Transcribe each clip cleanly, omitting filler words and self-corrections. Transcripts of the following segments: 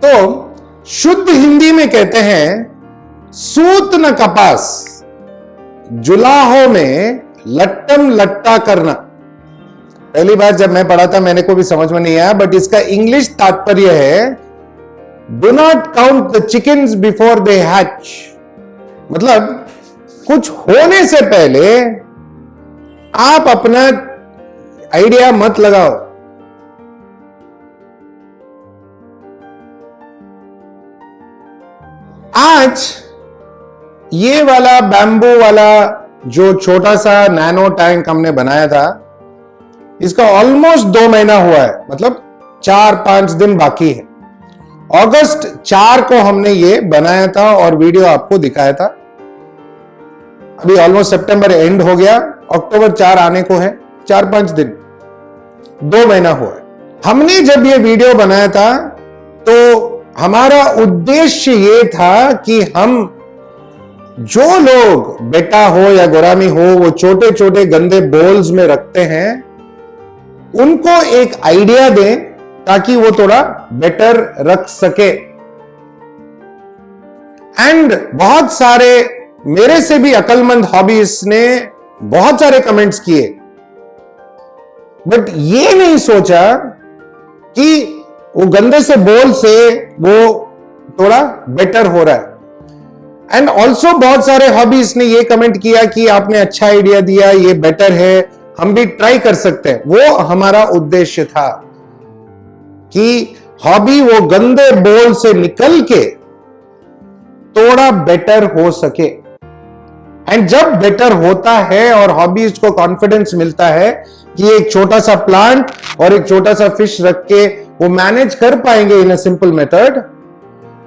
तो शुद्ध हिंदी में कहते हैं सूत न कपास, जुलाहों में लट्टम लट्टा करना। पहली बार जब मैं पढ़ा था मैंने को भी समझ में नहीं आया, बट इसका इंग्लिश तात्पर्य है do not count the chickens before they hatch. मतलब कुछ होने से पहले आप अपना आइडिया मत लगाओ। आज ये वाला बैम्बू वाला जो छोटा सा नैनो टैंक हमने बनाया था, इसका ऑलमोस्ट 2 महीना हुआ है, मतलब 4-5 दिन बाकी है। अगस्त 4 को हमने ये बनाया था और वीडियो आपको दिखाया था। अभी ऑलमोस्ट सितंबर एंड हो गया, अक्टूबर 4 आने को है, 4-5 दिन, 2 महीना हुआ है। हमने जब ये वीडियो बनाया था तो हमारा उद्देश्य ये था कि हम जो लोग बेटा हो या गोरामी हो वो छोटे छोटे गंदे बोल्स में रखते हैं, उनको एक आइडिया दें ताकि वो थोड़ा बेटर रख सके। एंड बहुत सारे मेरे से भी अक्लमंद हॉबीज ने बहुत सारे कमेंट्स किए, बट ये नहीं सोचा कि वो गंदे से बोल से वो थोड़ा बेटर हो रहा है। एंड ऑल्सो बहुत सारे हॉबीज ने ये कमेंट किया कि आपने अच्छा आइडिया दिया, ये बेटर है, हम भी ट्राई कर सकते हैं। वो हमारा उद्देश्य था कि हॉबी वो गंदे बोल से निकल के थोड़ा बेटर हो सके। एंड जब बेटर होता है और हॉबीज को कॉन्फिडेंस मिलता है कि एक छोटा सा प्लांट और एक छोटा सा फिश रख के वो मैनेज कर पाएंगे इन अ सिंपल मेथड,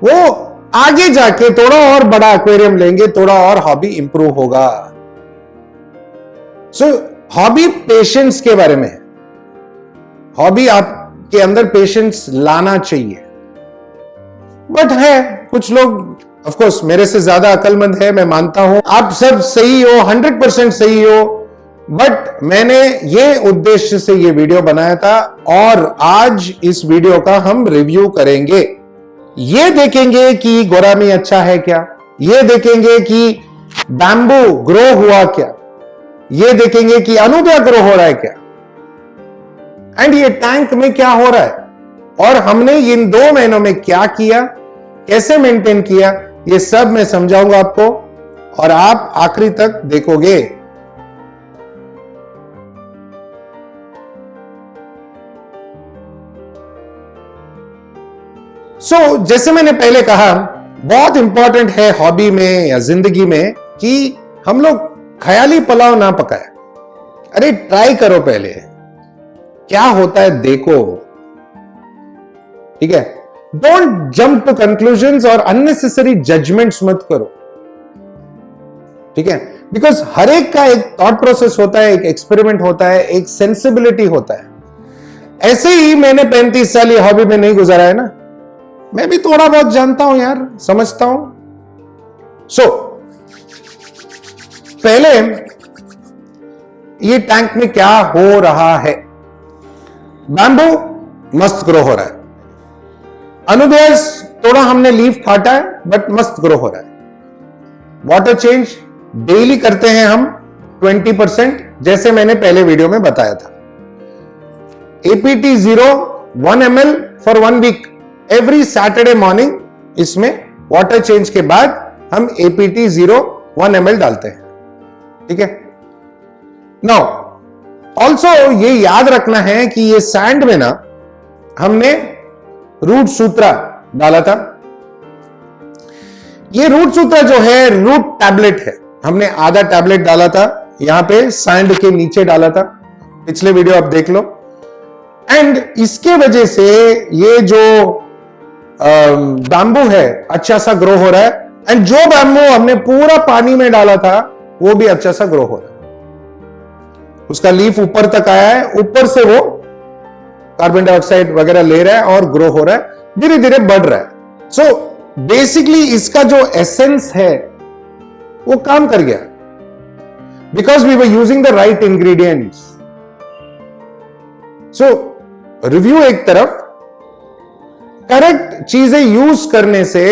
वो आगे जाके थोड़ा और बड़ा एक्वेरियम लेंगे, थोड़ा और हॉबी इंप्रूव होगा। सो हॉबी पेशेंस के बारे में है। हॉबी आपके अंदर पेशेंस लाना चाहिए। बट है कुछ लोग, ऑफ कोर्स मेरे से ज्यादा अक्लमंद है, मैं मानता हूं आप सब सही हो, 100% सही हो, बट मैंने ये उद्देश्य से ये वीडियो बनाया था और आज इस वीडियो का हम रिव्यू करेंगे। ये देखेंगे कि गोरामी अच्छा है क्या, ये देखेंगे कि बैम्बू ग्रो हुआ क्या, ये देखेंगे कि अनुबिया ग्रो हो रहा है क्या, एंड ये टैंक में क्या हो रहा है और हमने इन 2 महीनों में क्या किया, कैसे मेंटेन किया, ये सब मैं समझाऊंगा आपको और आप आखिरी तक देखोगे। जैसे मैंने पहले कहा, बहुत इंपॉर्टेंट है हॉबी में या जिंदगी में कि हम लोग ख्याली पुलाव ना पकाए। अरे ट्राई करो, पहले क्या होता है देखो, ठीक है। डोंट जंप टू कंक्लूजन्स और अननेसेसरी जजमेंट्स मत करो, ठीक है। बिकॉज हर एक का एक थॉट प्रोसेस होता है, एक एक्सपेरिमेंट होता है, एक सेंसिबिलिटी होता है। ऐसे ही मैंने 35 साल ये हॉबी में नहीं गुजारा है ना, मैं भी थोड़ा बहुत जानता हूं यार, समझता हूं। पहले ये टैंक में क्या हो रहा है, बैम्बू मस्त ग्रो हो रहा है, अनुबियास थोड़ा हमने लीफ काटा है बट मस्त ग्रो हो रहा है। वाटर चेंज डेली करते हैं हम 20%, जैसे मैंने पहले वीडियो में बताया था। APT 0 1 ml for 1 week, every Saturday morning इसमें वाटर चेंज के बाद हम APT 0 1 ml डालते हैं, ठीक है। नाउ ऑल्सो ये याद रखना है कि ये सैंड में ना हमने रूट सूत्रा डाला था। ये रूट सूत्रा जो है रूट टैबलेट है, हमने आधा टैबलेट डाला था, यहां पे सैंड के नीचे डाला था, पिछले वीडियो आप देख लो। एंड इसके वजह से ये जो बैम्बू है अच्छा सा ग्रो हो रहा है, एंड जो बैम्बू हमने पूरा पानी में डाला था वो भी अच्छा सा ग्रो हो रहा है। उसका लीफ ऊपर तक आया है, ऊपर से वो कार्बन डाइऑक्साइड वगैरह ले रहा है और ग्रो हो रहा है, धीरे धीरे बढ़ रहा है। सो बेसिकली इसका जो एसेंस है वो काम कर गया, because we were using the right ingredients. So review एक तरफ, करेक्ट चीजें यूज करने से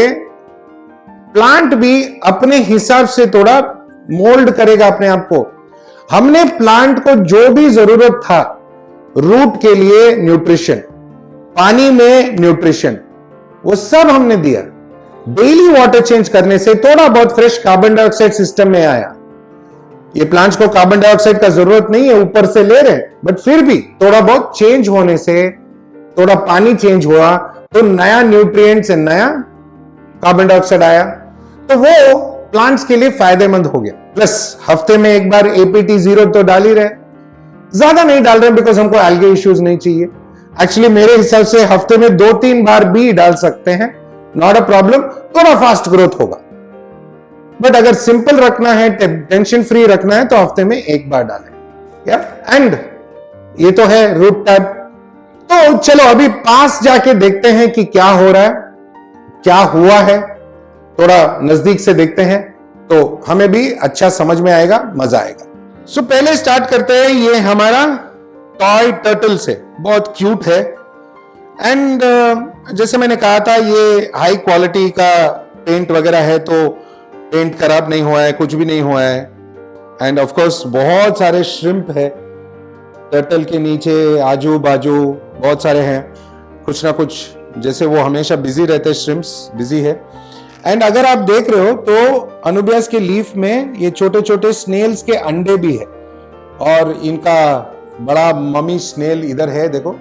प्लांट भी अपने हिसाब से थोड़ा मोल्ड करेगा अपने आप को। हमने प्लांट को जो भी जरूरत था, रूट के लिए न्यूट्रिशन, पानी में न्यूट्रिशन, वो सब हमने दिया। डेली वाटर चेंज करने से थोड़ा बहुत फ्रेश कार्बन डाइऑक्साइड सिस्टम में आया। ये प्लांट्स को कार्बन डाइऑक्साइड का जरूरत नहीं है, ऊपर से ले रहे, बट फिर भी थोड़ा बहुत चेंज होने से, थोड़ा पानी चेंज हुआ तो नया न्यूट्रिएंट्स और नया कार्बन डाइऑक्साइड आया, तो वो प्लांट्स के लिए फायदेमंद हो गया। प्लस हफ्ते में एक बार एपीटी 0 तो डाल ही रहे, ज्यादा नहीं डाल रहे बिकॉज हमको एल्गे इश्यूज नहीं चाहिए। एक्चुअली मेरे हिसाब से हफ्ते में 2-3 बार भी डाल सकते हैं, नॉट अ प्रॉब्लम, थोड़ा फास्ट ग्रोथ होगा। बट अगर सिंपल रखना है, टेंशन फ्री रखना है, तो हफ्ते में एक बार डालें। या एंड ये तो है रूट टैब। तो चलो अभी पास जाके देखते हैं कि क्या हो रहा है, क्या हुआ है, थोड़ा नजदीक से देखते हैं तो हमें भी अच्छा समझ में आएगा, मजा आएगा। सो पहले स्टार्ट करते हैं ये हमारा टॉय टर्टल से। बहुत क्यूट है एंड जैसे मैंने कहा था ये हाई क्वालिटी का पेंट वगैरह है, तो पेंट खराब नहीं हुआ है, कुछ भी नहीं हुआ है। एंड ऑफ कोर्स बहुत सारे श्रिम्प है टर्टल के नीचे, आजू बाजू बहुत सारे हैं, कुछ ना कुछ, जैसे वो हमेशा बिजी रहते हैं, श्रिम्प्स बिजी है। एंड अगर आप देख रहे हो तो अनुबियास के लीफ में ये छोटे छोटे स्नेल्स के अंडे भी है, और इनका बड़ा मम्मी स्नेल इधर है, देखो।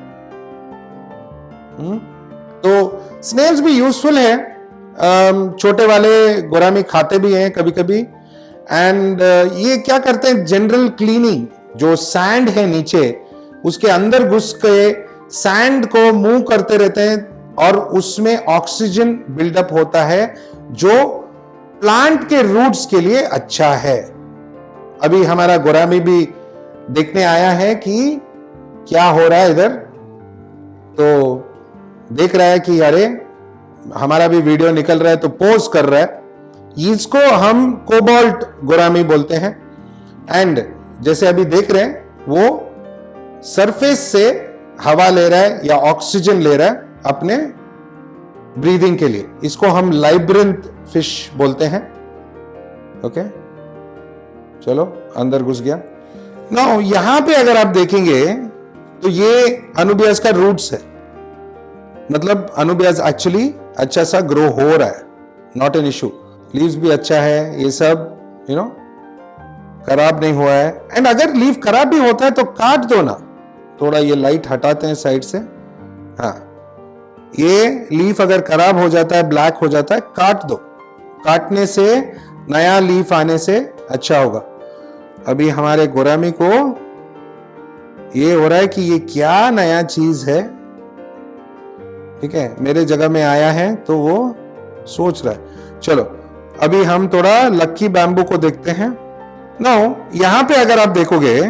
तो स्नेल्स भी यूजफुल है, छोटे वाले गोरामी खाते भी हैं कभी कभी। एंड ये क्या करते हैं, जनरल क्लीनिंग, जो सैंड है नीचे उसके अंदर घुस के सैंड को मूव करते रहते हैं, और उसमें ऑक्सीजन बिल्डअप होता है जो प्लांट के रूट्स के लिए अच्छा है। अभी हमारा गोरामी भी देखने आया है कि क्या हो रहा है इधर, तो देख रहा है कि अरे हमारा भी वीडियो निकल रहा है, तो पोज कर रहा है। इसको हम कोबाल्ट गोरामी बोलते हैं। एंड जैसे अभी देख रहे हैं वो सरफेस से हवा ले रहा है या ऑक्सीजन ले रहा है अपने ब्रीदिंग के लिए। इसको हम लाइब्रिंथ फिश बोलते हैं। ओके, चलो अंदर घुस गया। नाउ यहां पे अगर आप देखेंगे तो ये अनुबियास का रूट्स है, मतलब अनुबियास एक्चुअली अच्छा सा ग्रो हो रहा है, नॉट एन इशू। लीव्स भी अच्छा है, ये सब खराब नहीं हुआ है। एंड अगर लीफ खराब भी होता है तो काट दो ना, थोड़ा ये लाइट हटाते हैं साइड से। हाँ, ये लीफ अगर खराब हो जाता है, ब्लैक हो जाता है, काट दो। काटने से नया लीफ आने से अच्छा होगा। अभी हमारे गोरामी को ये हो रहा है कि ये क्या नया चीज है, ठीक है, मेरे जगह में आया है, तो वो सोच रहा है। चलो अभी हम थोड़ा लक्की बैम्बू को देखते हैं। नाउ यहां पे अगर आप देखोगे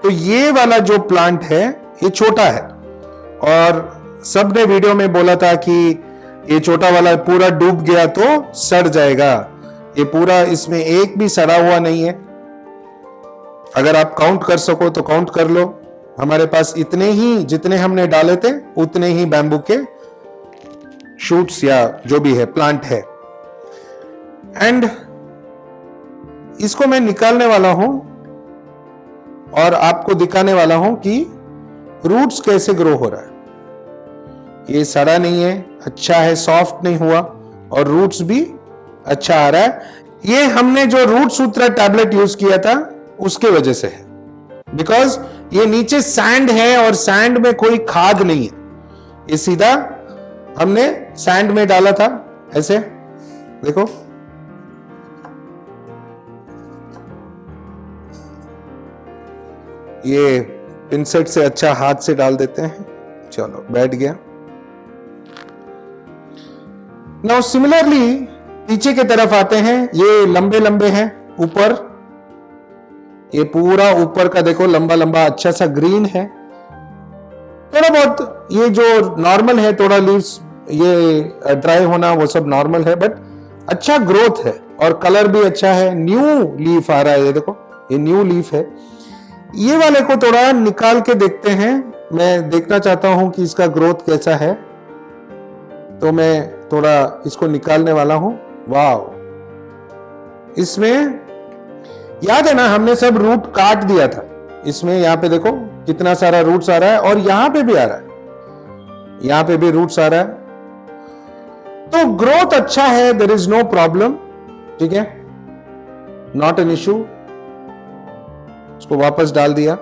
तो ये वाला जो प्लांट है ये छोटा है, और सबने वीडियो में बोला था कि ये छोटा वाला पूरा डूब गया तो सड़ जाएगा। ये पूरा, इसमें एक भी सड़ा हुआ नहीं है। अगर आप काउंट कर सको तो काउंट कर लो। हमारे पास इतने ही, जितने हमने डाले थे उतने ही बैम्बू के शूट्स या जो भी है प्लांट है। एंड इसको मैं निकालने वाला हूं और आपको दिखाने वाला हूं कि रूट्स कैसे ग्रो हो रहा है। ये सड़ा नहीं है, अच्छा है, सॉफ्ट नहीं हुआ, और रूट्स भी अच्छा आ रहा है। ये हमने जो रूट सूत्र टैबलेट यूज किया था उसके वजह से है, बिकॉज ये नीचे सैंड है और सैंड में कोई खाद नहीं है। ये सीधा हमने सैंड में डाला था, ऐसे देखो। ये पिंसेट से अच्छा हाथ से डाल देते हैं। चलो बैठ गया। नाउ सिमिलरली नीचे की तरफ आते हैं। ये लंबे लंबे हैं ऊपर, ये पूरा ऊपर का देखो लंबा लंबा अच्छा सा ग्रीन है। थोड़ा बहुत ये जो नॉर्मल है, थोड़ा लीव्स ये ड्राई होना वो सब नॉर्मल है, बट अच्छा ग्रोथ है और कलर भी अच्छा है। न्यू लीफ आ रहा है, ये देखो ये न्यू लीफ है। ये वाले को थोड़ा निकाल के देखते हैं। मैं देखना चाहता हूं कि इसका ग्रोथ कैसा है। तो मैं थोड़ा इसको निकालने वाला हूं। वाव, इसमें याद है ना, हमने सब रूट काट दिया था। इसमें यहां पे देखो कितना सारा रूट्स आ रहा है, और यहां पे भी आ रहा है, यहां पे भी रूट्स आ रहा है। तो ग्रोथ अच्छा है, देयर इज नो प्रॉब्लम, ठीक है, नॉट एन इश्यू। इसको वापस डाल दिया।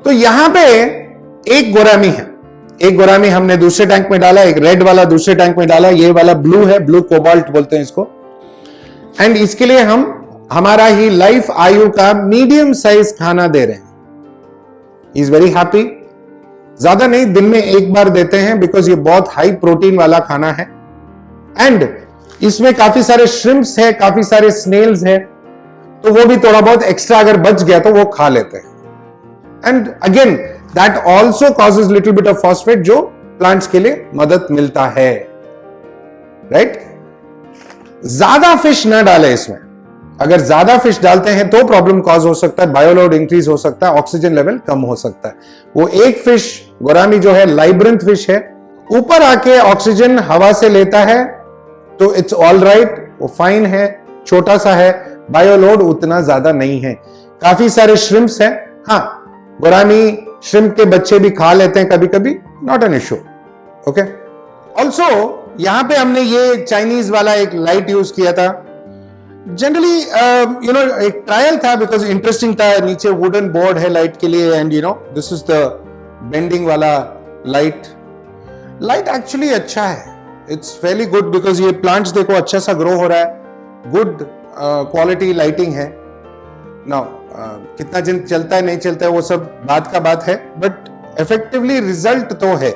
तो यहां पे एक गोरामी है, एक गोरामी हमने दूसरे टैंक में डाला, एक रेड वाला दूसरे टैंक में डाला, ये वाला ब्लू है, ब्लू कोबाल्ट बोलते हैं इसको। एंड इसके लिए हम हमारा ही लाइफ आयु का मीडियम साइज खाना दे रहे हैं। Is very happy. ज्यादा नहीं, दिन में एक बार देते हैं, बिकॉज ये बहुत हाई प्रोटीन वाला खाना है। एंड इसमें काफी सारे श्रिम्प्स है, काफी सारे स्नेल्स है, तो वो भी थोड़ा बहुत एक्स्ट्रा अगर बच गया तो वो खा लेते हैं। And again that also causes little bit of phosphate, जो प्लांट्स के लिए मदद मिलता है, राइट? ज्यादा फिश ना डालें इसमें। अगर ज्यादा फिश डालते हैं तो प्रॉब्लम कॉज हो सकता है, बायोलोड इंक्रीज हो सकता है, ऑक्सीजन लेवल कम हो सकता है। वो एक फिश गोरामी जो है लाइब्रिंथ फिश है, ऊपर आके ऑक्सीजन हवा से लेता है, तो इट्स ऑल राइट, वो फाइन है, छोटा सा है, बायोलोड उतना ज्यादा नहीं है। काफी सारे श्रिम्प्स हैं, हाँ, गोरामी श्रिम्प के बच्चे भी खा लेते हैं कभी कभी, not an issue, okay. Also यहां पे हमने ये चाइनीज वाला एक लाइट यूज किया था। जनरली यू नो एक ट्रायल था, बिकॉज इंटरेस्टिंग था। नीचे वुडन बोर्ड है लाइट के लिए, and you know this is the bending वाला लाइट। लाइट एक्चुअली अच्छा है, इट्स वेरी गुड, बिकॉज ये प्लांट्स देखो अच्छा सा ग्रो हो रहा है, गुड क्वालिटी लाइटिंग है। नाउ कितना दिन चलता है नहीं चलता है वो सब बात का बात है, बट इफेक्टिवली रिजल्ट तो है।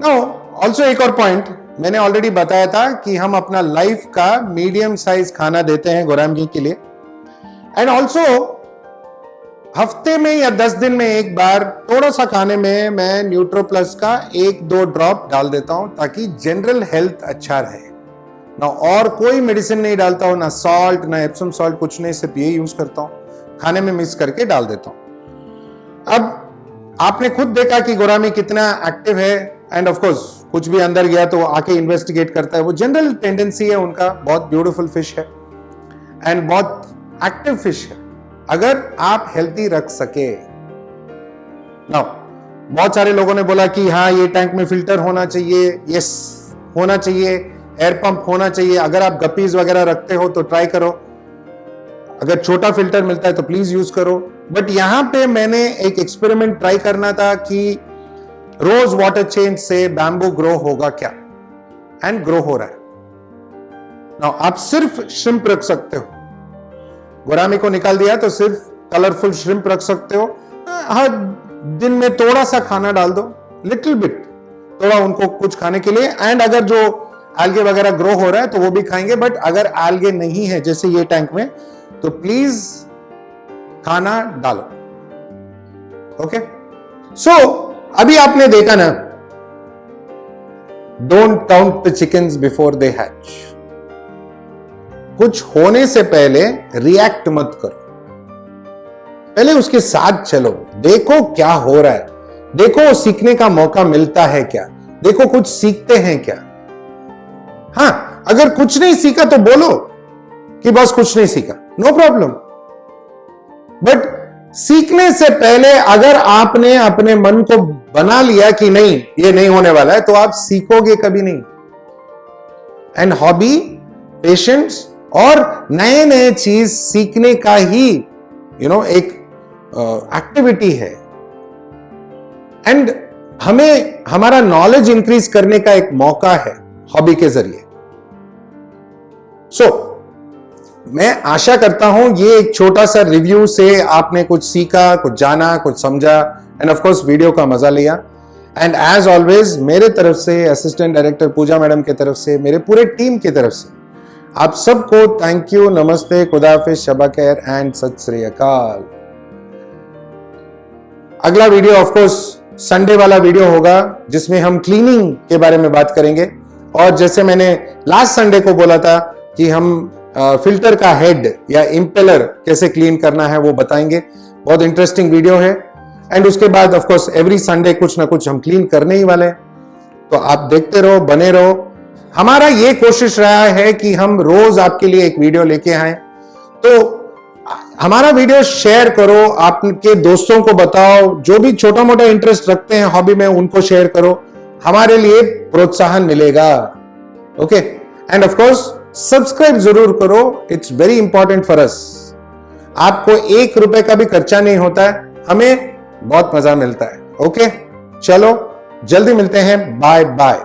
नाउ ऑल्सो एक और पॉइंट मैंने ऑलरेडी बताया था कि हम अपना लाइफ का मीडियम साइज खाना देते हैं गोरामी के लिए। एंड ऑल्सो हफ्ते में या 10 दिन में एक बार थोड़ा सा खाने में मैं न्यूट्रो प्लस का 1-2 ड्रॉप डाल देता हूं, ताकि जनरल हेल्थ अच्छा रहे ना। और कोई मेडिसिन नहीं डालता हूं, ना सॉल्ट ना एप्सम सॉल्ट, कुछ नहीं, सिर्फ ये यूज करता हूं, खाने में मिक्स करके डाल देता हूं। अब आपने खुद देखा कि गोरामी कितना एक्टिव है, एंड ऑफ कोर्स कुछ भी अंदर गया तो आके इन्वेस्टिगेट करता है। वो जनरल टेंडेंसी है उनका, बहुत ब्यूटीफुल फिश है एंड बहुत एक्टिव फिश है, अगर आप हेल्थी रख सके। नाउ बहुत सारे लोगों ने बोला कि हाँ ये टैंक में फिल्टर होना चाहिए, यस होना चाहिए, एयर पंप होना चाहिए। अगर आप गप्पीज वगैरह रखते हो तो ट्राई करो, अगर छोटा फिल्टर मिलता है तो प्लीज यूज करो। बट यहां पे मैंने एक एक्सपेरिमेंट ट्राई करना था कि रोज वाटर चेंज से बैम्बू ग्रो होगा क्या, एंड ग्रो हो रहा है। नाउ आप सिर्फ श्रिम्प रख सकते हो, गोरामी को निकाल दिया तो सिर्फ कलरफुल श्रिम्प रख सकते हो। हर दिन में थोड़ा सा खाना डाल दो, लिटिल बिट, थोड़ा उनको कुछ खाने के लिए। एंड अगर जो एल्गे वगैरह ग्रो हो रहा है तो वो भी खाएंगे। बट अगर एल्गे नहीं है जैसे ये टैंक में, तो प्लीज खाना डालो, ओके। सो अभी आपने देखा ना, don't count the chickens before they hatch. कुछ होने से पहले रिएक्ट मत करो, पहले उसके साथ चलो, देखो क्या हो रहा है, देखो सीखने का मौका मिलता है क्या, देखो कुछ सीखते हैं क्या। हां, अगर कुछ नहीं सीखा तो बोलो कि बस कुछ नहीं सीखा, नो प्रॉब्लम। बट सीखने से पहले अगर आपने अपने मन को बना लिया कि नहीं ये नहीं होने वाला है, तो आप सीखोगे कभी नहीं। एंड हॉबी, पेशेंस और नए नए चीज सीखने का ही एक एक्टिविटी है। एंड हमें हमारा नॉलेज इंक्रीज करने का एक मौका है हॉबी के जरिए। सो मैं आशा करता हूं ये एक छोटा सा रिव्यू से आपने कुछ सीखा, कुछ जाना, कुछ समझा, एंड ऑफ कोर्स वीडियो का मजा लिया। एंड एज ऑलवेज मेरे तरफ से, असिस्टेंट डायरेक्टर पूजा मैडम की तरफ से, मेरे पूरे टीम की तरफ से आप सबको थैंक यू, नमस्ते, खुदा हाफिज, शबा खैर एंड सत श्री अकाल। अगला वीडियो ऑफ कोर्स संडे वाला वीडियो होगा जिसमें हम क्लीनिंग के बारे में बात करेंगे। और जैसे मैंने लास्ट संडे को बोला था कि हम फिल्टर का हेड या इंपेलर कैसे क्लीन करना है वो बताएंगे। बहुत इंटरेस्टिंग वीडियो है। एंड उसके बाद ऑफ कोर्स एवरी संडे कुछ ना कुछ हम क्लीन करने ही वाले हैं। तो आप देखते रहो, बने रहो। हमारा ये कोशिश रहा है कि हम रोज आपके लिए एक वीडियो लेके आए। तो हमारा वीडियो शेयर करो, आपके दोस्तों को बताओ, जो भी छोटा मोटा इंटरेस्ट रखते हैं हॉबी में उनको शेयर करो, हमारे लिए प्रोत्साहन मिलेगा। Okay, end of course subscribe जरूर करो, it's very important for us. आपको 1 रुपए का भी खर्चा नहीं होता है, हमें बहुत मजा मिलता है। ओके, चलो जल्दी मिलते हैं, बाय बाय।